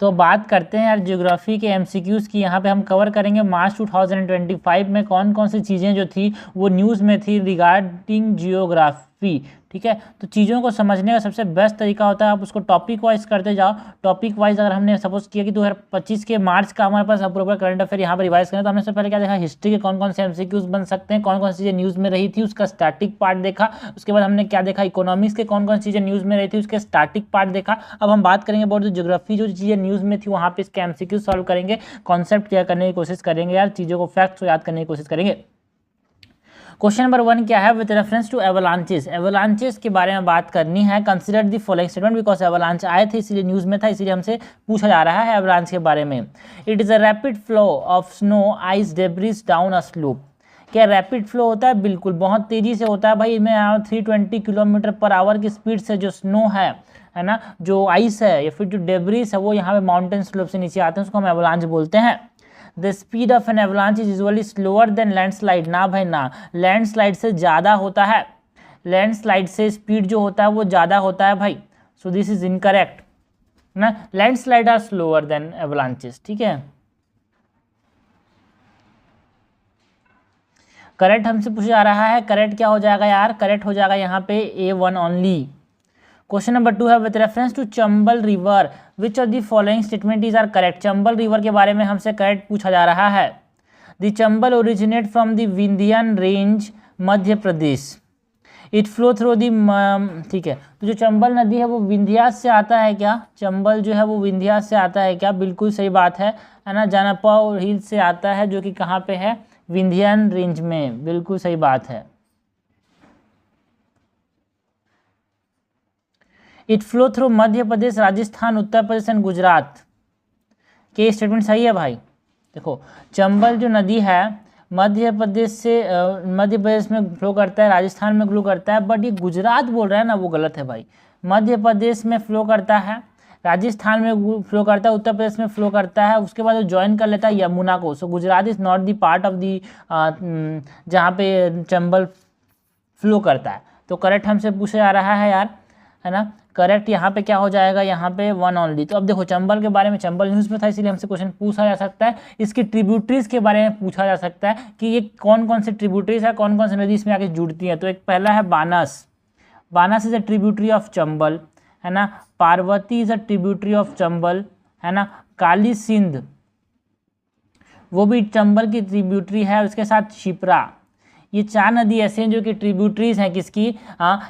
तो बात करते हैं यार ज्योग्राफी के एमसीक्यूज़ की। यहाँ पे हम कवर करेंगे मार्च 2025 में कौन कौन सी चीज़ें जो थी वो न्यूज़ में थी रिगार्डिंग जियोग्राफी। ठीक है, तो चीज़ों को समझने का सबसे बेस्ट तरीका होता है आप उसको टॉपिक वाइज करते जाओ। टॉपिक वाइज अगर हमने सपोज किया कि 2025 के मार्च का हमारे पास अप्रोपर करंट अफेयर यहाँ पर रिवाइज करें, तो हमने सबसे पहले क्या देखा, हिस्ट्री के कौन कौन से एमसीक्यूज़ बन सकते हैं, कौन कौन सी चीज़ें न्यूज़ में रही थी उसका स्टैटिक पार्ट देखा। उसके बाद हमने क्या देखा, इकोनॉमिक्स के कौन कौन सी चीज़ें न्यूज़ में रही थी उसके स्टैटिक पार्ट देखा। अब हम बात करेंगे अबाउट ज्योग्राफी, जो चीज़ें न्यूज़ में थी वहाँ पे इसके एमसीक्यू सॉल्व करेंगे, कॉन्सेप्ट क्लियर करने की कोशिश करेंगे यार, चीज़ों को फैक्ट्स को याद करने की कोशिश करेंगे। क्वेश्चन नंबर 1 क्या है, with reference to avalanches, avalanches के बारे में बात करनी है। Consider the following statement, because avalanche आए थे इसीलिए न्यूज़ में था, इसीलिए हमसे पूछा जा रहा है एवलांच के बारे में। It is a rapid flow of snow ice debris down a slope. क्या रैपिड फ्लो होता है? बिल्कुल, बहुत तेज़ी से होता है भाई। मैं 320 किलोमीटर पर आवर की स्पीड से जो स्नो है ना, जो आइस है या फिर जो डेब्रिस है वो यहाँ पे माउंटेन स्लोप से नीचे आते हैं, उसको हम एवलांच बोलते हैं। The speed of an avalanche is usually slower than landslide. ना भाई ना, लैंडस्लाइड से ज़्यादा होता है, लैंडस्लाइड से स्पीड जो होता है वो ज़्यादा होता है भाई। सो दिस इज इनकरेक्ट ना, landslide are slower than avalanches. ठीक है, करेक्ट हमसे पूछा जा रहा है, करेक्ट क्या हो जाएगा यार, करेक्ट हो जाएगा यहाँ पे A1 ओनली। क्वेश्चन नंबर 2 है, with reference to Chambal river which of the following statement is are correct. Chambal river के बारे में हमसे करेक्ट पूछा जा रहा है। The Chambal originate from the Vindhyan range Madhya Pradesh. It flow through the, ठीक है, तो जो चंबल नदी है वो विंध्यास से आता है क्या, चंबल जो है वो विंध्यास से आता है क्या, बिल्कुल सही बात है ना। जानपाव हिल से आता है जो कि कहाँ पे है, विंध्यान रेंज में, बिल्कुल सही बात है। It flow through Madhya Pradesh, Rajasthan, Uttar Pradesh and Gujarat. के स्टेटमेंट सही है भाई। देखो, चंबल जो नदी है मध्य प्रदेश से मध्य प्रदेश में फ्लो करता है, राजस्थान में फ्लो करता है, बट ये गुजरात बोल रहा है ना, वो गलत है भाई। मध्य प्रदेश में फ्लो करता है, राजस्थान में फ्लो करता है, उत्तर प्रदेश में फ्लो करता है, उसके बाद ज्वाइन कर लेता है यमुना को। So Gujarat is not the part of the जहाँ पे चंबल फ्लो करता है। तो करेक्ट हमसे पूछा जा रहा है यार, है ना। करेक्ट यहाँ पे क्या हो जाएगा, यहाँ पे 1 ओनली। तो अब देखो, चंबल के बारे में, चंबल न्यूज़ में था इसलिए हमसे क्वेश्चन पूछा जा सकता है। इसकी ट्रिब्यूटरीज के बारे में पूछा जा सकता है कि ये कौन कौन से ट्रिब्यूटरीज है, कौन कौन सी नदी इसमें आके जुड़ती है। तो एक पहला है Banas, Banas is a tributary of Chambal, है ना। Parvati is a tributary of Chambal, है ना। काली सिंध वो भी चंबल की ट्रिब्यूटरी है, उसके साथ शिप्रा। ये 4 नदी ऐसे हैं जो कि ट्रिब्यूटरीज हैं किसकी,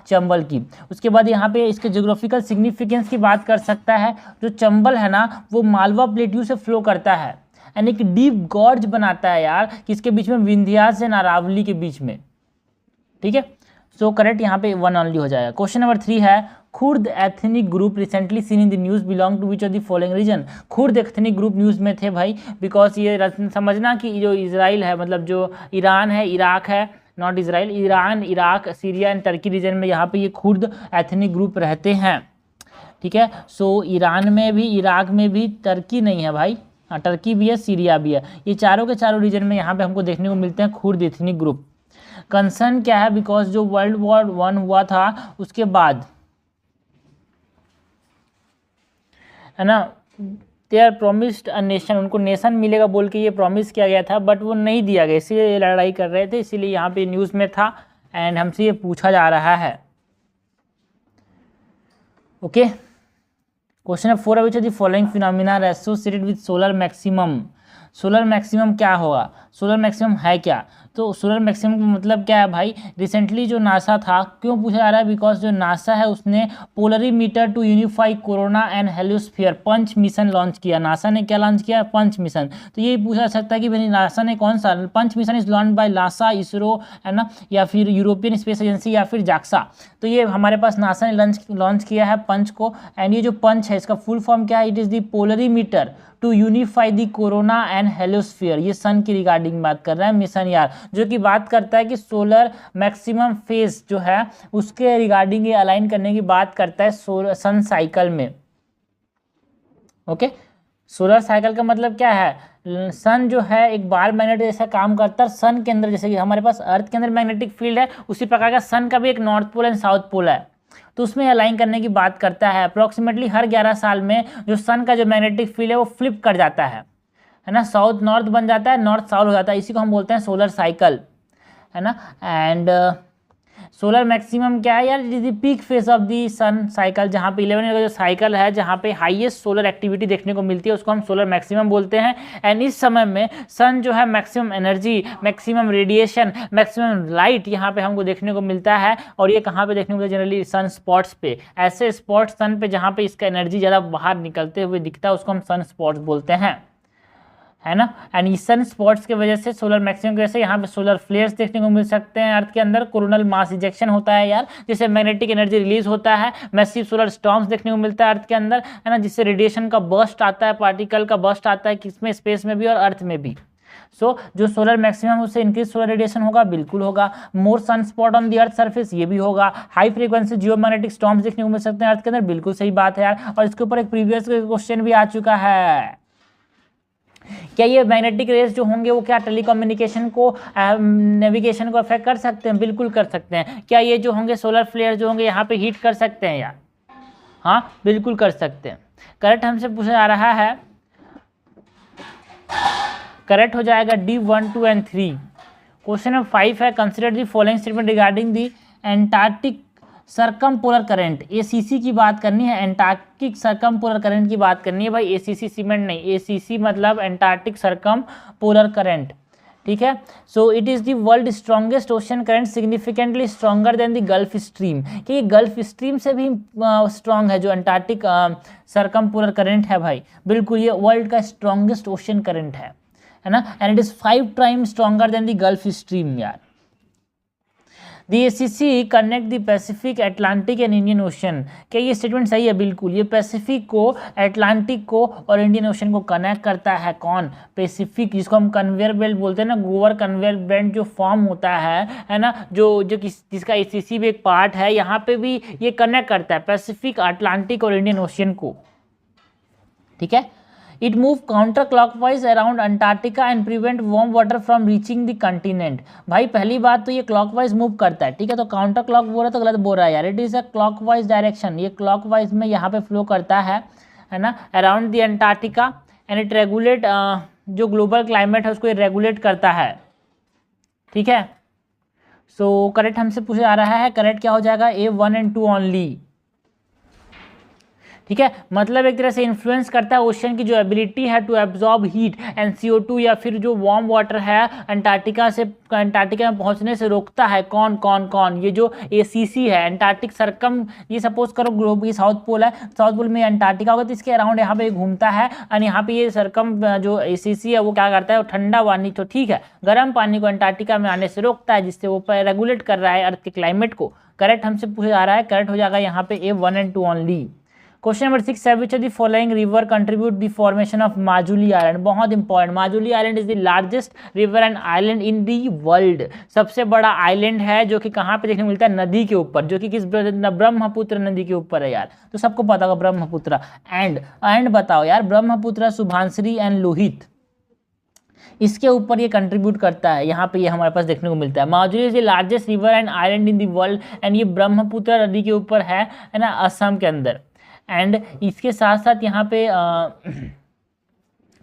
चंबल की। उसके बाद यहाँ पे इसके ज्योग्राफिकल सिग्निफिकेंस की बात कर सकता है। जो चंबल है ना वो मालवा प्लेट्यू से फ्लो करता है, यानी कि डीप गॉर्ज बनाता है यार, किसके बीच में, विंध्यास एंड अरावली के बीच में। ठीक है, सो करेक्ट यहाँ पे 1 ओनली हो जाएगा। क्वेश्चन नंबर 3 है, Kurd ethnic group recently seen in the news belong to which of the following region. Kurd ethnic group news में थे भाई, बिकॉज ये समझना कि जो इजराइल है, मतलब जो ईरान है, इराक है, not Israel, Iran, Iraq, Syria and Turkey region में यहाँ पे ये खुर्द एथनिक ग्रुप रहते हैं। ठीक है, सो ईरान में भी, इराक में भी, टर्की नहीं है भाई, हाँ टर्की भी है, सीरिया भी है, ये चारों के चारों रीजन में यहाँ पे हमको देखने को मिलते हैं खुर्द एथनिक ग्रुप। कंसर्न क्या है, बिकॉज जो वर्ल्ड वॉर 1 हुआ था उसके बाद, है ना, they are promised a nation, उनको नेशन मिलेगा बोल के ये प्रॉमिस किया गया था, बट वो नहीं दिया गया, इसीलिए ये लड़ाई कर रहे थे, इसीलिए यहाँ पे न्यूज़ में था एंड हमसे ये पूछा जा रहा है। Okay, question number 4, which of the following phenomena are associated with solar maximum. Solar maximum क्या होगा, सोलर मैक्सिमम है क्या, तो सोलर मैक्सिमम का मतलब क्या है भाई। रिसेंटली जो नासा था, क्यों पूछा जा रहा है, बिकॉज जो नासा है उसने polarimeter to unify corona and heliosphere PUNCH mission launch किया। नासा ने क्या लॉन्च किया, पंच मिशन। तो ये पूछा जा सकता है कि भाई नासा ने कौन सा, punch mission is launch by NASA, ISRO, है ना, या फिर यूरोपियन स्पेस एजेंसी, या फिर जाक्सा। तो ये हमारे पास नासा ने लॉन्च किया है पंच को। एंड ये जो पंच है इसका फुल फॉर्म क्या है, it is the polarimeter to unify the corona and heliosphere. ये सन की रिगार्डिंग बात कर रहा है मिशन यार, जो कि बात करता है कि सोलर मैक्सिमम फेज जो है उसके रिगार्डिंग ये अलाइन करने की बात करता है सन साइकिल में। ओके, सोलर साइकिल का मतलब क्या है, सन जो है एक बार मैग्नेट जैसा काम करता है सन के अंदर, जैसे कि हमारे पास अर्थ के अंदर मैग्नेटिक फील्ड है, उसी प्रकार का सन का भी एक north pole and south pole है। तो उसमें अलाइन करने की बात करता है। अप्रॉक्सीमेटली हर 11 साल में जो सन का जो मैग्नेटिक फील्ड है वो फ्लिप कर जाता है ना, साउथ नॉर्थ बन जाता है, नॉर्थ साउथ हो जाता है, इसी को हम बोलते हैं सोलर साइकिल, है ना। एंड सोलर मैक्सिमम क्या है यार, is the peak phase of the sun cycle, जहाँ पे 11 का जो साइकिल है जहाँ पे हाईएस्ट सोलर एक्टिविटी देखने को मिलती है उसको हम सोलर मैक्सिमम बोलते हैं। एंड इस समय में सन जो है maximum energy, maximum radiation, maximum light यहाँ पे हमको देखने को मिलता है। और ये कहाँ पे देखने को मिलता है, जनरली सन स्पॉट्स पे, ऐसे स्पॉट सन पे जहाँ पे इसका एनर्जी ज़्यादा बाहर निकलते हुए दिखता है उसको हम सन स्पॉट्स बोलते हैं, है ना। एंड ये सन स्पॉट्स की वजह से, सोलर मैक्सिमम की वजह से यहाँ पे सोलर फ्लेयर्स देखने को मिल सकते हैं अर्थ के अंदर। कोरोनल मास इजेक्शन होता है यार, जिससे मैग्नेटिक एनर्जी रिलीज होता है। मैसिव सोलर स्टॉर्म्स देखने को मिलता है अर्थ के अंदर, है ना, जिससे रेडिएशन का बर्स्ट आता है, पार्टिकल का बर्स्ट आता है, किसमें, स्पेस में भी और अर्थ में भी। जो सोलर मैक्सिमम उससे इंक्रीज सोलर रेडिएशन होगा, बिल्कुल होगा। More sun spot on the earth surface, ये भी होगा। हाई फ्रीक्वेंसी जियोमैग्नेटिक स्टॉर्म्स देखने को मिल सकते हैं अर्थ के अंदर, बिल्कुल सही बात है यार। और इसके ऊपर एक प्रीवियस क्वेश्चन भी आ चुका है, क्या ये मैग्नेटिक रेस जो होंगे वो क्या टेलीकम्युनिकेशन को, नेविगेशन को अफेक्ट कर सकते हैं? बिल्कुल कर सकते हैं। क्या ये जो होंगे सोलर फ्लेयर जो होंगे यहाँ पे हीट कर सकते हैं यार? हाँ बिल्कुल कर सकते हैं। करेक्ट हमसे पूछा जा रहा है, करेक्ट हो जाएगा डी 1, 2 एंड 3। क्वेश्चन नंबर 5 है, consider the following statement regarding the Antarctic circumpolar current. ACC की बात करनी है, एंटार्क्टिक सरकमपोलर करंट की बात करनी है भाई, एसीसी सीमेंट नहीं, एसीसी मतलब एंटार्क्टिक सरकमपोलर करंट, ठीक है। So it is the world strongest ocean current, significantly stronger than the gulf stream, कि ये गल्फ स्ट्रीम से भी स्ट्रॉन्ग है जो एंटार्क्टिक सरकमपोलर करंट है भाई, बिल्कुल ये वर्ल्ड का स्ट्रॉन्गेस्ट ओशन करंट है ना। And it is 5 time stronger than the gulf stream यार। The ACC connect the Pacific, Atlantic and Indian ocean. क्या ये स्टेटमेंट सही है? बिल्कुल, ये पैसिफिक को, अटलांटिक को और इंडियन ओशन को कनेक्ट करता है। कौन? पैसिफिक, जिसको हम कन्वेयर बेल्ट बोलते हैं ना, गोवर कन्वेयर बेल्ट जो फॉर्म होता है ना, जिसका ACC भी एक पार्ट है, यहाँ पे भी ये कनेक्ट करता है पैसिफिक, अटलांटिक और इंडियन ओशन को, ठीक है। It move counterclockwise around Antarctica and prevent warm water from reaching the continent। भाई पहली बात तो ये क्लॉकवाइज मूव करता है, ठीक है, तो काउंटर क्लॉक बोल रहा है तो गलत बोल रहा है यार। It is a clockwise direction, ये क्लॉकवाइज में यहाँ पे फ्लो करता है ना, around the Antarctica. And it regulate, जो ग्लोबल क्लाइमेट है उसको ये रेगुलेट करता है, ठीक है। सो करेक्ट हमसे पूछा जा रहा है, करेक्ट क्या हो जाएगा? A 1 and 2 ओनली, ठीक है। मतलब एक तरह से इन्फ्लुएंस करता है ओशन की जो एबिलिटी है to absorb heat and CO2, या फिर जो वार्म वाटर है अंटार्कटिका में पहुंचने से रोकता है। कौन कौन कौन? ये जो ACC है, एंटार्क्टिक सरकम, ये सपोज करो ग्लोब की साउथ पोल है, साउथ पोल में अंटार्कटिका होगा तो इसके अराउंड यहाँ पे घूमता है, और यहाँ पे ये सरकम जो ACC है वो क्या करता है, वो ठंडा पानी, तो ठीक है, गर्म पानी को अंटार्कटिका में आने से रोकता है, जिससे वो रेगुलेट कर रहा है अर्थ के क्लाइमेट को। करेक्ट हमसे पूछा जा रहा है, करेक्ट हो जाएगा यहाँ पे A 1 and 2 only. Question number 6 है, which of the following river contribute the formation of Majuli island. बहुत important, Majuli island is the largest river and island in the world. सबसे बड़ा आइलैंड है जो कि कहाँ पे देखने को मिलता है? नदी के ऊपर, जो कि किस, ब्रह्मपुत्र नदी के ऊपर है यार, तो सबको पता होगा ब्रह्मपुत्र। एंड बताओ यार, ब्रह्मपुत्र, सुभांसरी एंड लोहित, इसके ऊपर ये कंट्रीब्यूट करता है, यहाँ पे ये हमारे पास देखने को मिलता है। Majuli is the largest river and island in the world, and ये ब्रह्मपुत्र नदी के ऊपर है ना, असम के अंदर। एंड इसके साथ साथ यहाँ पे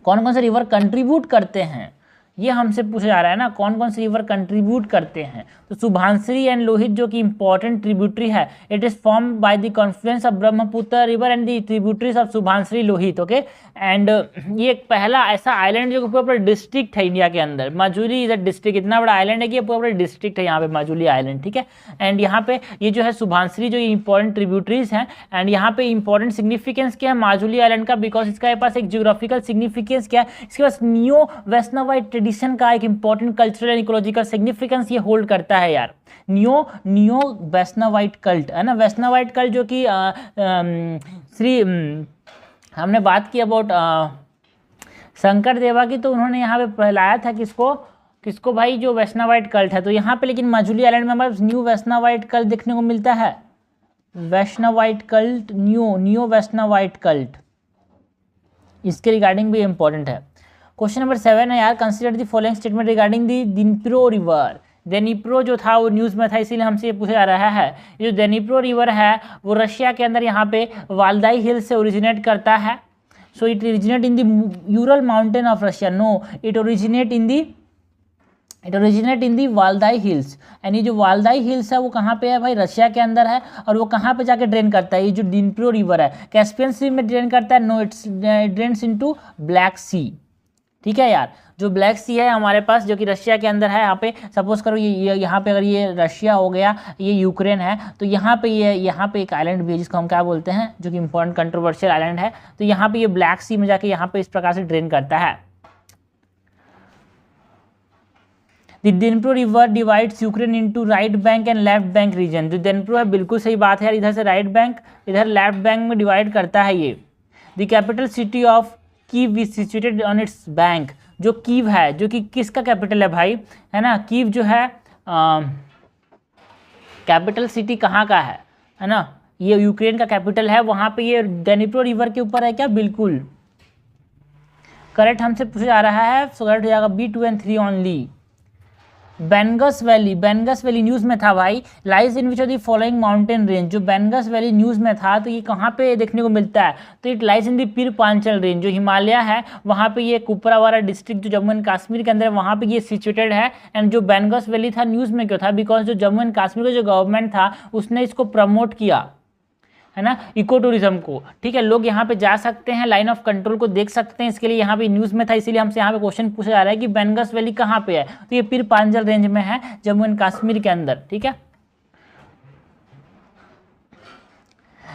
कौन कौन से रिवर कंट्रीब्यूट करते हैं, ये हमसे पूछा जा रहा है ना, कौन कौन से रिवर कंट्रीब्यूट करते हैं। तो सुभांसरी एंड लोहित जो कि इंपॉर्टेंट ट्रिब्यूटरी है, it is form by the confluence of Brahmaputra river and the tributaries of Subansiri Lohit, okay. And ये एक पहला ऐसा आइलैंड जो पूरा डिस्ट्रिक्ट है इंडिया के अंदर। माजुली इज अ डिस्ट्रिक्ट, इतना बड़ा आइलैंड है कि ये पूरा डिस्ट्रिक्ट है यहाँ पे माजुली आइलैंड, ठीक है। एंड यहाँ पे ये जो है सुभांसरी जो इंपॉर्टेंट ट्रिब्यूटरीज हैं, एंड यहाँ पे इंपॉर्टेंट सिग्निफिकेंस क्या है माजुली आइलैंड का, बिकॉज इसका पास एक जियोग्राफिकल सिग्निफिकेंस क्या है, इसके पास नियो वैष्णवाइट ट्रेडिशन का एक important cultural and ecological significance ये होल्ड करता है यार। नियो वैष्णवाइट कल्ट है ना, वैष्णवाइट कल्ट जो कि हमने बात की अबाउट शंकर देवा की, तो उन्होंने यहाँ पे फैलाया था किसको भाई, जो वैष्णवाइट कल्ट है। तो यहाँ पे लेकिन माजुली आइलैंड में हमारे न्यू वैष्णवाइट कल्ट देखने को मिलता है, Vaishnavite cult, new Vaishnavite cult, इसके रिगार्डिंग भी इंपॉर्टेंट है। क्वेश्चन नंबर 7 है यार, consider the following statement regarding the Dnipro river. Dnipro जो था वो न्यूज़ में था, इसीलिए हमसे ये पूछा जा रहा है। ये जो डेनिप्रो रिवर है वो रशिया के अंदर यहाँ पे वाल्दाई हिल से ओरिजिनेट करता है। So it originate in the Ural mountain of Russia. No, it originate in the Valdai hills. And ये जो वाल्दाई हिल्स है वो कहाँ पे है भाई, रशिया के अंदर है। और वो कहाँ पे जाके ड्रेन करता है, ये जो डिनिप्रो रिवर है कैस्पियन सी में ड्रेन करता है। No, it's drains into Black Sea. ठीक है यार, जो ब्लैक सी है हमारे पास जो कि रशिया के अंदर है, यहाँ पे सपोज करो ये यहाँ पे अगर ये रशिया हो गया, ये यूक्रेन है, तो यहाँ पे यहाँ पे एक आइलैंड भी है जिसको हम क्या बोलते हैं, जो कि इंपॉर्टेंट कंट्रोवर्शियल आइलैंड है। तो यहाँ पे ये ब्लैक सी में जाके यहाँ पे इस प्रकार से ड्रेन करता है। The Dnipro river divides Ukraine into right bank and left bank region. जो डेनिप्रो है, बिल्कुल सही बात है यार, इधर से राइट बैंक, इधर लेफ्ट बैंक में डिवाइड करता है ये। The capital city of Kyiv is situated on its bank. जो कीव है, जो कि किसका कैपिटल है भाई, है ना, कीव जो है कैपिटल सिटी कहाँ का है ना, ये यूक्रेन का कैपिटल है। वहाँ पे ये डेनिप्रो रिवर के ऊपर है क्या, बिल्कुल करेक्ट हमसे पूछा जा रहा है। सो करेक्ट हो जाएगा B 2 and 3 only. Bangus valley news में था भाई। Lies in which of the following mountain range. जो बेनगस वैली न्यूज़ में था तो ये कहाँ पे देखने को मिलता है, तो it lies in the Pir Panchal range. जो हिमालय है वहाँ पे ये कुपरावारा डिस्ट्रिक्ट जो जम्मू एंड कश्मीर के अंदर है, वहाँ पे ये सिचुएटेड है। एंड जो बेनगस वैली था न्यूज़ में क्यों था, बिकॉज जो जम्मू एंड कश्मीर का जो गवर्नमेंट था उसने इसको प्रमोट किया, है ना, इको टूरिज्म को। ठीक है, लोग यहाँ पे जा सकते हैं, लाइन ऑफ कंट्रोल को देख सकते हैं, इसके लिए यहाँ पे न्यूज़ में था। इसीलिए हमसे यहाँ पे क्वेश्चन पूछा जा रहा है कि बेनगस वैली कहाँ पे है, तो ये पीर पांचल रेंज में है, जम्मू एंड कश्मीर के अंदर। ठीक है,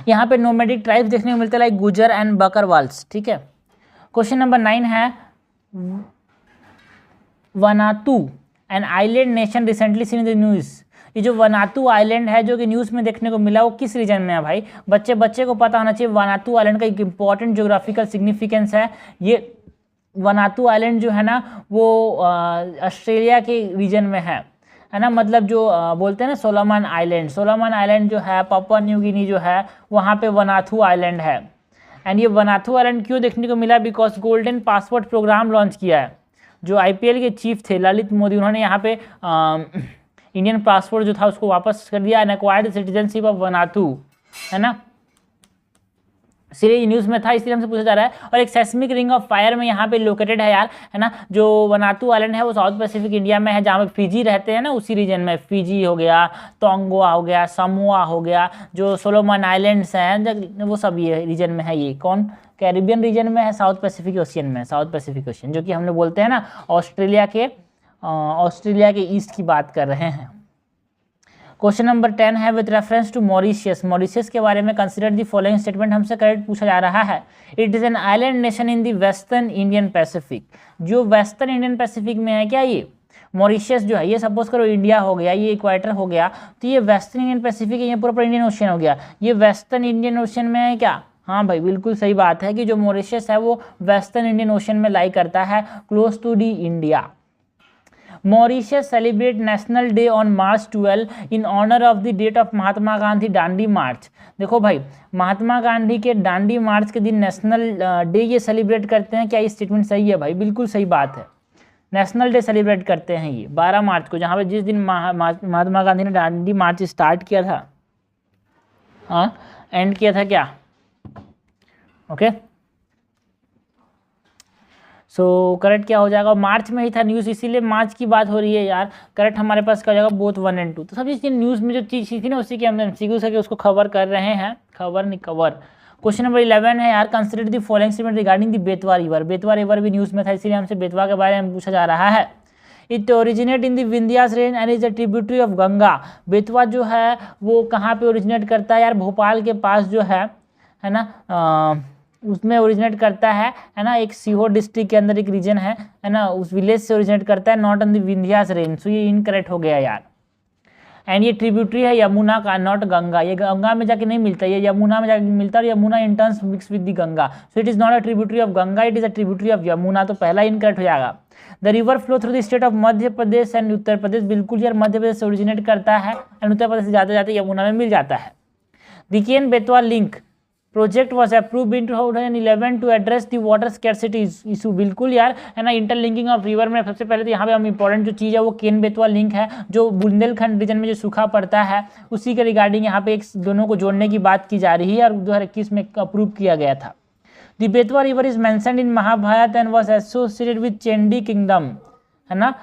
यहाँ पे नोमैडिक ट्राइब्स देखने को मिलते हैं लाइक गुजर एंड बकरवाल्स। ठीक है, क्वेश्चन नंबर 9 है Vanuatu an island nation recently seen in the news. ये जो वनातू आइलैंड है जो कि न्यूज़ में देखने को मिला, वो किस रीजन में है भाई, बच्चे को पता होना चाहिए। वनातू आइलैंड का एक इंपॉर्टेंट ज्योग्राफिकल सिग्निफिकेंस है। ये वनातू आइलैंड जो है ना वो ऑस्ट्रेलिया के रीजन में है ना, मतलब जो बोलते हैं ना सोलोमन आइलैंड जो है, पापुआ न्यू गिनी जो है, वहाँ पे वनातू आइलैंड है। एंड ये वनातू आइलैंड क्यों देखने को मिला, because golden passport program launch किया है। जो IPL के चीफ थे ललित मोदी, उन्होंने यहाँ पे इंडियन पासपोर्ट जो था उसको वापस कर दिया, and acquired citizenship of Vanuatu, है ना, इसलिए न्यूज़ में था, इसलिए हमसे पूछा जा रहा है। और एक सेस्मिक रिंग ऑफ फायर में यहाँ पे लोकेटेड है यार, है ना, जो वनातू आइलैंड है वो साउथ पैसिफिक इंडिया में है, जहाँ पे फिजी रहते हैं ना, उसी रीजन में फिजी हो गया, टोंगोआ हो गया, समोआ हो गया, जो सोलोमन आइलैंड्स हैं वो सब ये रीजन में है। ये कौन, कैरिबियन रीजन में है, साउथ पैसिफिक ओशियन में, साउथ पैसिफिक ओशियन, जो कि हम लोग बोलते हैं ना ऑस्ट्रेलिया के ईस्ट की बात कर रहे हैं। क्वेश्चन नंबर 10 है विद रेफरेंस टू मॉरिशियस के बारे में कंसीडर द फॉलोइंग स्टेटमेंट हमसे करेक्ट पूछा जा रहा है। It is an island nation in the western Indian Pacific. जो वेस्टर्न इंडियन पैसिफिक में है क्या ये मॉरिशियस जो है, ये सपोज करो इंडिया हो गया, ये इक्वेटर हो गया, तो ये वेस्टर्न इंडियन पैसिफिक है, ये पूरा इंडियन ओशियन हो गया, ये वेस्टर्न इंडियन ओशियन में है क्या। हाँ भाई बिल्कुल सही बात है कि जो मॉरिशियस है वो वेस्टर्न इंडियन ओशियन में लाई करता है, close to the India. Mauritius celebrate national day on March 12 in honour of the date of Mahatma Gandhi Dandi march. देखो भाई, महात्मा गांधी के दांडी मार्च के दिन नेशनल डे ये सेलिब्रेट करते हैं क्या, ये स्टेटमेंट सही है भाई, बिल्कुल सही बात है। नेशनल डे सेलिब्रेट करते हैं ये 12 मार्च को, जहाँ पे जिस दिन महात्मा गांधी ने दांडी मार्च स्टार्ट किया था, हाँ एंड किया था क्या, ओके। सो करेक्ट क्या हो जाएगा, मार्च में ही था न्यूज़, इसीलिए मार्च की बात हो रही है यार। करेक्ट हमारे पास क्या हो जाएगा, बोथ 1 और 2। तो सब चीज़ न्यूज़ में जो चीज़ थी ना उसी के हम MCQ से उसको कवर कर रहे हैं, कवर। क्वेश्चन नंबर 11 है यार, consider the following statement regarding the Betwa river भी न्यूज़ में था, इसीलिए हमसे बेतवा के बारे में पूछा जा रहा है। It originate in the Vindhyas range and is a tributary of Ganga. Betwa जो है वो कहाँ पे ओरिजिनेट करता है यार, भोपाल के पास जो है ना, उसमें ओरिजिनेट करता है ना, एक सीहोर डिस्ट्रिक्ट के अंदर एक रीजन है ना, उस विलेज से ओरिजिनेट करता है, not on the Vindhyas range. So ये इनकरेक्ट हो गया यार। एंड ये ट्रिब्यूटरी है यमुना का, नॉट गंगा, ये गंगा में जाके नहीं मिलता, ये यमुना में जाके मिलता है, और Yamuna in turns mix with the Ganga. So it is not a tributary of Ganga, it is a tributary of Yamuna. तो पहला इनकरेक्ट हो जाएगा। The river flow through the state of Madhya Pradesh and Uttar Pradesh. बिल्कुल यार, मध्य प्रदेश से ओरिजिनेट करता है एंड उत्तर प्रदेश से जाते जाते यमुना में मिल जाता है। The Ken Betwa link project was approved in 2011 to address the water scarcity issue. बिल्कुल यार, है ना। इंटरलिंकिंग ऑफ रिवर में सबसे पहले तो यहाँ पे हम इंपॉर्टेंट जो चीज़ है वो केन बेतवा लिंक है, जो बुंदेलखंड रीजन में जो सूखा पड़ता है उसी के रिगार्डिंग यहाँ पे एक दोनों को जोड़ने की बात की जा रही है, और 2021 में अप्रूव किया गया था। The Betwa river is mentioned in Mahabharata and was associated with Chedi kingdom, है ना।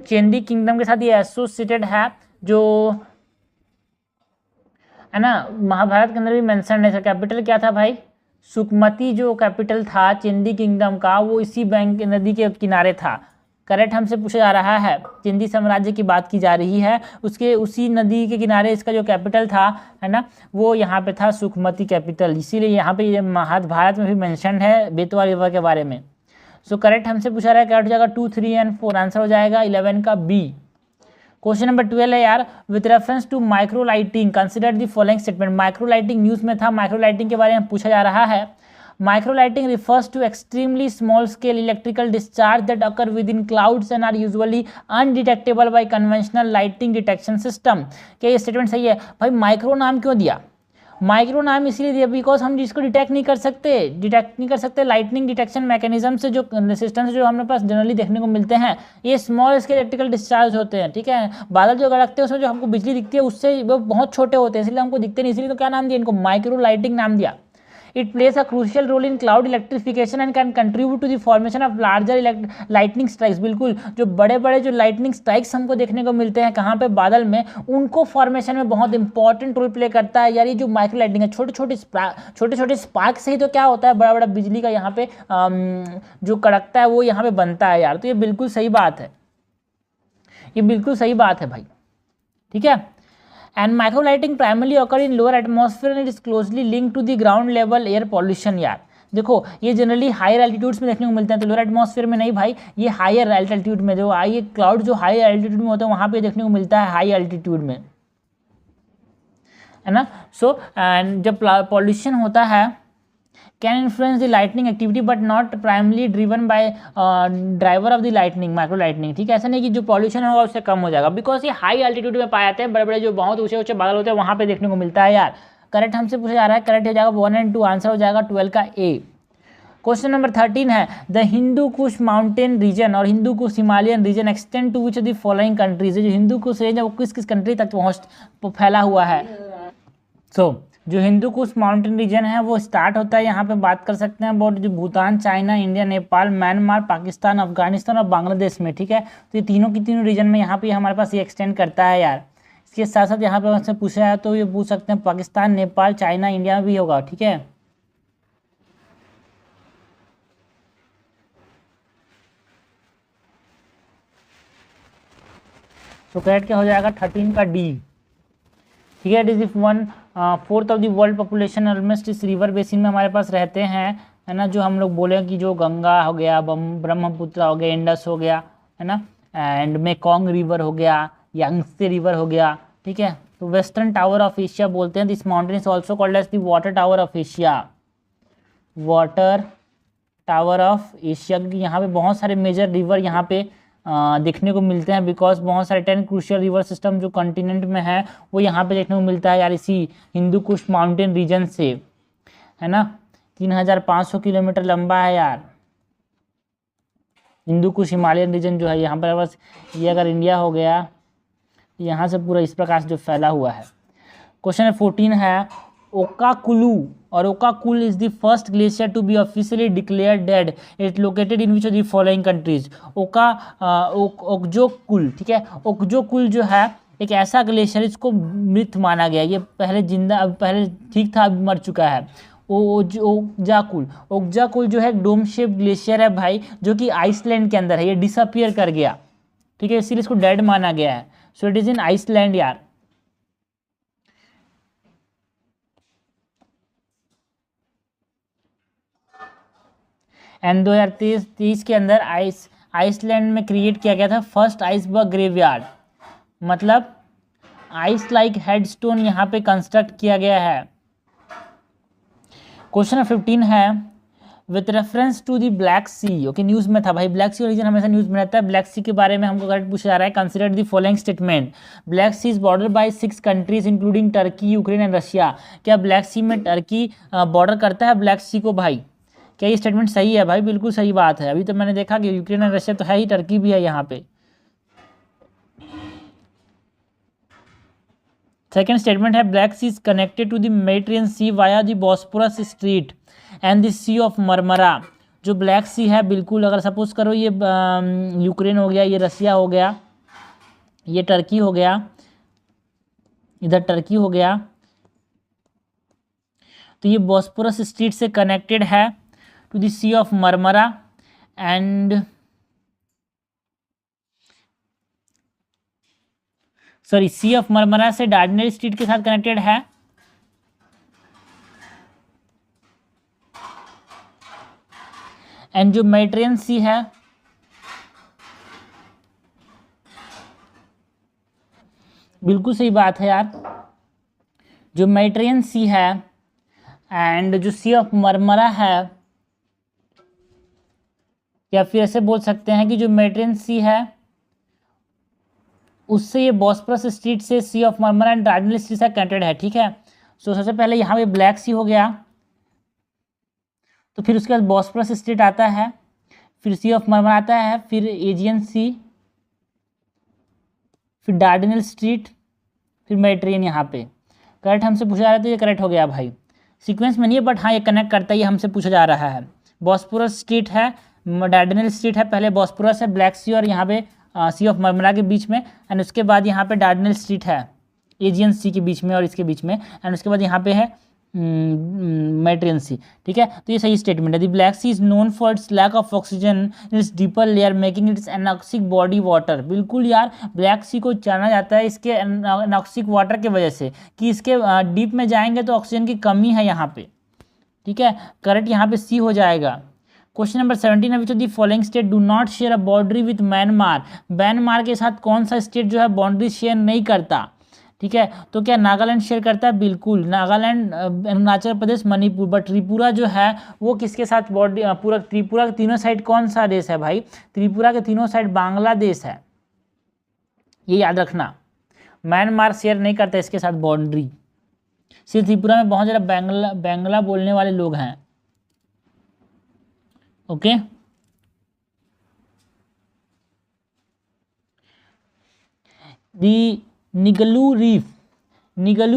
चेंदी किंगडम के साथ ये एसोसिएटेड है, जो है ना महाभारत के अंदर भी मेंशन है। इसका कैपिटल क्या था भाई? सुकमती जो कैपिटल था चेंदी किंगडम का, वो इसी बैंक नदी के किनारे था। करेक्ट हमसे पूछा जा रहा है, चेंदी साम्राज्य की बात की जा रही है, उसके उसी नदी के किनारे इसका जो कैपिटल था, है ना, वो यहाँ पे था सुकमती कैपिटल। इसीलिए यहाँ पे ये महाभारत में भी मेंशन है बेतवा रिवर के बारे में। सो करेक्ट हमसे पूछा रहा है, करेक्ट हो जाएगा 2, 3 एंड 4। आंसर हो जाएगा 11 का बी। क्वेश्चन नंबर 12 है यार, with reference to microlighting consider the following statement. Microlighting news में था, माइक्रोलाइटिंग के बारे में पूछा जा रहा है। Microlighting refers to extremely small scale electrical discharge that occur within clouds and are usually undetectable by conventional lighting detection system। क्या ये स्टेटमेंट सही है? भाई माइक्रो नाम क्यों दिया? माइक्रो नाम इसलिए दिया बिकॉज हम जिसको डिटेक्ट नहीं कर सकते लाइटनिंग डिटेक्शन मैकेनिज्म से, जो सिस्टम से जो हमारे पास जनरली देखने को मिलते हैं, ये स्मॉल स्केल इलेक्ट्रिकल डिस्चार्ज होते हैं। ठीक है, बादल जो गड़कते हैं उसमें जो हमको बिजली दिखती है उससे वो बहुत छोटे होते हैं, इसलिए हमको दिखते नहीं, इसलिए तो क्या नाम दिया इनको? माइक्रो लाइटिंग नाम दिया। It plays a crucial role in cloud electrification and can contribute to the formation of larger lightning strikes। बिल्कुल, जो बड़े बड़े जो lightning strikes हमको देखने को मिलते हैं कहाँ पे? बादल में, उनको फॉर्मेशन में बहुत इंपॉर्टेंट रोल प्ले करता है यार। ये जो माइक्रो लाइटिंग है, छोटे छोटे स्पार्क से ही तो क्या होता है, बड़ा बड़ा बिजली का यहाँ पे जो कड़कता है वो यहाँ पे बनता है यार। तो ये बिल्कुल सही बात है, ये बिल्कुल सही बात है भाई। ठीक है, and microlighting primarily occur in lower atmosphere and is closely link to the ground level air pollution. यार देखो, ये जनरली हायर एल्टीट्यूड्स में देखने को मिलते हैं, तो लोअर एटमॉस्फेयर में नहीं भाई, ये हायर एल्टीट्यूड में, जो ये क्लाउड जो हाई एल्टीट्यूड में होता है वहाँ पे देखने को मिलता है, हाई एल्टीट्यूड में, है ना। सो एंड जब पॉल्यूशन होता है can influence the lightning activity but not primarily driven by driver of the lightning, micro lightning. ठीक है, ऐसा नहीं कि जो पॉल्यूशन होगा उससे कम हो जाएगा, बिकॉज ये हाई एल्टीट्यूड में पाए जाते हैं, बड़े बड़े जो बहुत ऊंचे ऊंचे बादल होते हैं वहाँ पे देखने को मिलता है यार। करेक्ट हमसे पूछा जा रहा है, करेक्ट हो जाएगा 1 और 2। आंसर हो जाएगा 12 का ए। क्वेश्चन नंबर 13 है, the Hindu Kush mountain region और Hindu Kush Himalayan region extend to which of the following countries. जो हिंदू कुश रेंज है वो किस किस कंट्री तक फैला हुआ है? जो हिंदू कुश माउंटेन रीजन है वो स्टार्ट होता है, यहाँ पे बात कर सकते हैं अबाउट जो Bhutan, China, India, Nepal, Myanmar, Pakistan, Afghanistan और बांग्लादेश में। ठीक है, तो ये तीनों की तीनों रीजन में यहाँ पे हमारे पास ये एक्सटेंड करता है यार। इसके साथ साथ यहाँ पे हमसे पूछा है तो ये पूछ सकते हैं पाकिस्तान, नेपाल, चाइना, इंडिया में भी होगा। ठीक है, तो करेक्ट क्या हो जाएगा? 13 का डी। ठीक है, it is 1/4 of the world population almost इस रिवर बेसिन में हमारे पास रहते हैं, है ना। जो हम लोग बोले कि जो गंगा हो गया, ब्रह्मपुत्र हो गया, इंडस हो गया, है ना, एंड मेकोंग रिवर हो गया, यांगत्से रिवर हो गया। ठीक है, तो वेस्टर्न टावर ऑफ एशिया बोलते हैं। This mountain is also called as the water tower of Asia, water tower of Asia, क्योंकि यहाँ पे बहुत सारे मेजर रिवर यहाँ पे देखने को मिलते हैं, बिकॉज बहुत सारे 10 क्रूशियल रिवर सिस्टम जो कॉन्टिनेंट में है वो यहाँ पे देखने को मिलता है यार, इसी हिंदू कुश माउंटेन रीजन से, है ना। 3500 किलोमीटर लंबा है यार हिंदू कुश हिमालयन रीजन जो है यहाँ पर। बस ये अगर इंडिया हो गया, यहाँ से पूरा इस प्रकार से जो फैला हुआ है। क्वेश्चन 14 है, ओकाकुलू और Okjokull is the first glacier to be officially declared dead. It located in which of the following countries. Okjokull, ठीक है, ओकजोकुल जो है एक ऐसा ग्लेशियर, इसको मृत माना गया, ये पहले जिंदा, पहले ठीक था, अब मर चुका है। ओकजाकुल जो है डोम शेप ग्लेशियर है भाई, जो कि आइसलैंड के अंदर है, ये डिसअपियर कर गया। ठीक है, इसीलिए इसको डेड माना गया है। So it is in Iceland यार। एंड 2023 के अंदर आइसलैंड में क्रिएट किया गया था फर्स्ट आइसबर्ग ग्रेवयार्ड, मतलब आइस लाइक हेडस्टोन यहाँ पे कंस्ट्रक्ट किया गया है। क्वेश्चन 15 है, with reference to the Black Sea. Okay, news में था भाई, ब्लैक सी रीजन हमेशा न्यूज़ में रहता है। ब्लैक सी के बारे में हमको करेक्ट पूछा जा रहा है। Consider the following statement, Black Sea is border by 6 countries including Turkey, Ukraine and Russia. क्या ब्लैक सी में टर्की बॉर्डर करता है ब्लैक सी को भाई? क्या ये स्टेटमेंट सही है भाई? बिल्कुल सही बात है। अभी तो मैंने देखा कि यूक्रेन एंड रशिया तो है ही, टर्की भी है यहाँ पे। सेकेंड स्टेटमेंट है Black Sea is connected to the Mediterranean Sea via the Bosporus street and the Sea of Marmara. जो ब्लैक सी है, बिल्कुल, अगर सपोज करो ये यूक्रेन हो गया, ये रशिया हो गया, ये टर्की हो गया, इधर टर्की हो गया, तो ये बॉस्पोरस स्ट्रीट से कनेक्टेड है to the Sea of Marmara and Sea of Marmara से डार्डनेल स्ट्रीट के साथ कनेक्टेड है। एंड जो मेडिटेरियन सी है, बिल्कुल सही बात है यार, जो मेडिटेरियन सी है एंड जो सी ऑफ मरमरा है, या फिर ऐसे बोल सकते हैं कि जो मेडिटेरियन सी है उससे ये बॉस्पोरस स्ट्रीट से सी ऑफ मरमरा एंड डार्डनेल स्ट्रीट से कनेक्टेड है। ठीक है, सो सबसे पहले यहाँ पे ब्लैक सी हो गया, तो फिर उसके बाद बॉस्पोरस स्ट्रीट आता है, फिर सी ऑफ मरमरा आता है, फिर एजियन सी, फिर डार्डनेल स्ट्रीट, फिर मेडिटेरियन। यहाँ पे करेक्ट हमसे पूछा जा रहा है, तो ये करेक्ट हो गया भाई। सीक्वेंस में नहीं है, बट हाँ ये कनेक्ट करता है, ये हमसे पूछा जा रहा है। बॉस्पोरस स्ट्रीट है, डार्डनेल स्ट्रीट है, पहले बॉस्पोरस है ब्लैक सी और यहाँ पे सी ऑफ मरमरा के बीच में, एंड उसके बाद यहाँ पे डार्डनेल स्ट्रीट है एजियन सी के बीच में और इसके बीच में, एंड उसके बाद यहाँ पे है मेडिटेरियन सी। ठीक है, तो ये सही स्टेटमेंट है। The Black Sea is known for its lack of oxygen in its deeper layer making its anoxic body water. बिल्कुल यार, ब्लैक सी को जाना जाता है इसके एनॉक्सिक वाटर के वजह से, कि इसके डीप में जाएंगे तो ऑक्सीजन की कमी है यहाँ पे। ठीक है, करेक्ट यहाँ पे सी हो जाएगा। क्वेश्चन नंबर 17 है, which of the following state do not share a boundary with Myanmar. Myanmar के साथ कौन सा स्टेट जो है बाउंड्री शेयर नहीं करता? ठीक है, तो क्या नागालैंड शेयर करता है? बिल्कुल, नागालैंड, अरुणाचल प्रदेश, मणिपुर, बट त्रिपुरा जो है वो किसके साथ बाउंड्री, पूरा त्रिपुरा के तीनों साइड कौन सा देश है भाई? त्रिपुरा के तीनों साइड बांग्लादेश है, ये याद रखना। म्यांमार शेयर नहीं करता इसके साथ बाउंड्री, सिर्फ त्रिपुरा में बहुत ज़्यादा बांग्ला बोलने वाले लोग हैं। ओके, दी निगलू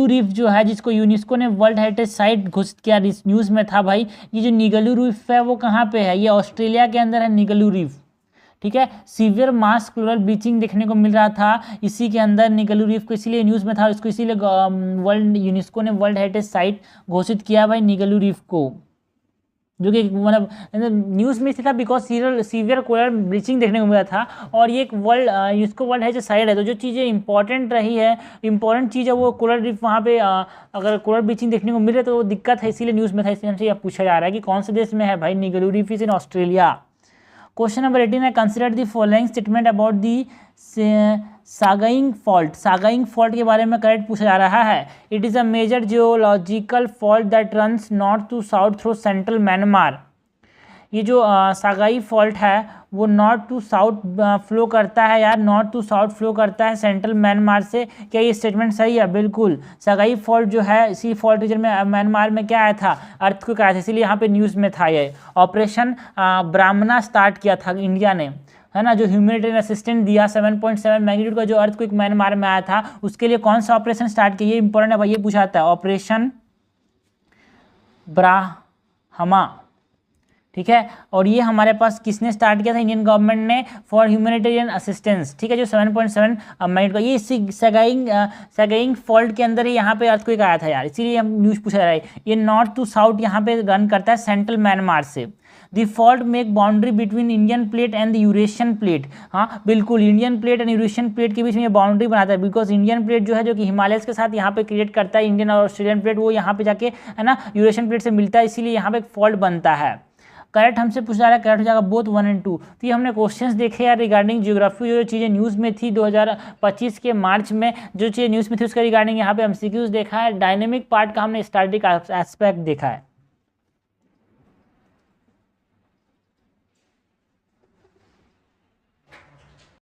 रीफ जो है, जिसको यूनेस्को ने वर्ल्ड हेरिटेज साइट घोषित किया, न्यूज़ में था भाई। ये जो निगलू रीफ है वो कहाँ पे है? ये ऑस्ट्रेलिया के अंदर है निगलू रीफ। ठीक है, सीवियर मास क्लोरल ब्लीचिंग देखने को मिल रहा था इसी के अंदर निगलू रीफ को, इसीलिए न्यूज़ में था, इसको इसीलिए यूनेस्को ने वर्ल्ड हेरिटेज साइट घोषित किया भाई निगलू रीफ को, जो कि मतलब न्यूज़ में था बिकॉज सीवियर कोलर ब्लीचिंग देखने को मिला था। और ये एक इसको वर्ल्ड हेरिटेज साइट है, तो जो चीज़ें इंपॉर्टेंट रही है, इंपॉर्टेंट चीज़ है वो कोलर रीफ, वहाँ पे अगर कोलर ब्लीचिंग देखने को मिले तो वो दिक्कत है, इसीलिए न्यूज़ में था। इसलिए हमसे पूछा जा रहा है कि कौन से देश में है भाई Ningaloo reef? Is in Australia. Question number 18 है, consider the following statement about the Sagaing fault के बारे में करेक्ट पूछा जा रहा है। It is a major geological fault that runs north to south through central Myanmar. ये जो सागाई फॉल्ट है वो नॉर्थ टू साउथ फ्लो करता है यार, नॉर्थ टू साउथ फ्लो करता है सेंट्रल म्यांमार से। क्या ये स्टेटमेंट सही है? बिल्कुल, सागाई फॉल्ट जो है इसी फॉल्ट रीजन में म्यांमार में क्या आया था? अर्थक्वेक आया था, इसीलिए यहाँ पे न्यूज़ में था। ये ऑपरेशन ब्राह्मणा स्टार्ट किया था इंडिया ने, है ना, जो ह्यूमैनिटेरियन असिस्टेंट दिया 7.7 मैग्नीट्यूड का जो अर्थक्वेक म्यांमार में आया था, उसके लिए कौन सा ऑपरेशन स्टार्ट किया? ये इंपॉर्टेंट है भाई, ये पूछा जाता है, ऑपरेशन ब्राह्मा। ठीक है, और ये हमारे पास किसने स्टार्ट किया था? इंडियन गवर्नमेंट ने, फॉर ह्यूमैनिटेरियन असिस्टेंस। ठीक है, जो 7.7 मैग्नीट्यूड का, ये सगाइंग फॉल्ट के अंदर ही यहाँ पे अर्थक्वेक आया था यार, इसीलिए हम न्यूज़ पूछा जा रहा है। ये नॉर्थ टू साउथ यहाँ पे रन करता है सेंट्रल म्यांमार से। The fault make boundary between Indian plate and the Eurasian plate. हाँ बिल्कुल, Indian plate and Eurasian plate के बीच में ये बाउंड्री बनाता है, बिकॉज इंडियन प्लेट जो है, जो कि हिमालयस के साथ यहाँ पे क्रिएट करता है, इंडियन और ऑस्ट्रेलियन प्लेट, वो यहाँ पे जाके, है ना, यूरेशियन प्लेट से मिलता है, इसीलिए यहाँ पे एक फॉल्ट बनता है। करेक्ट हमसे पूछा जा रहा है, करेक्ट हो जाएगा बोथ 1 और 2। तो ये हमने क्वेश्चंस देखे यार रिगार्डिंग ज्योग्राफी, जो चीज़ें न्यूज़ में थी 2025 के मार्च में, जो चीज़ें न्यूज़ में थी उसका रिगार्डिंग यहाँ पे एमसीक्यूज देखा है। डायनेमिक पार्ट का हमने स्टैटिक एस्पेक्ट देखा है।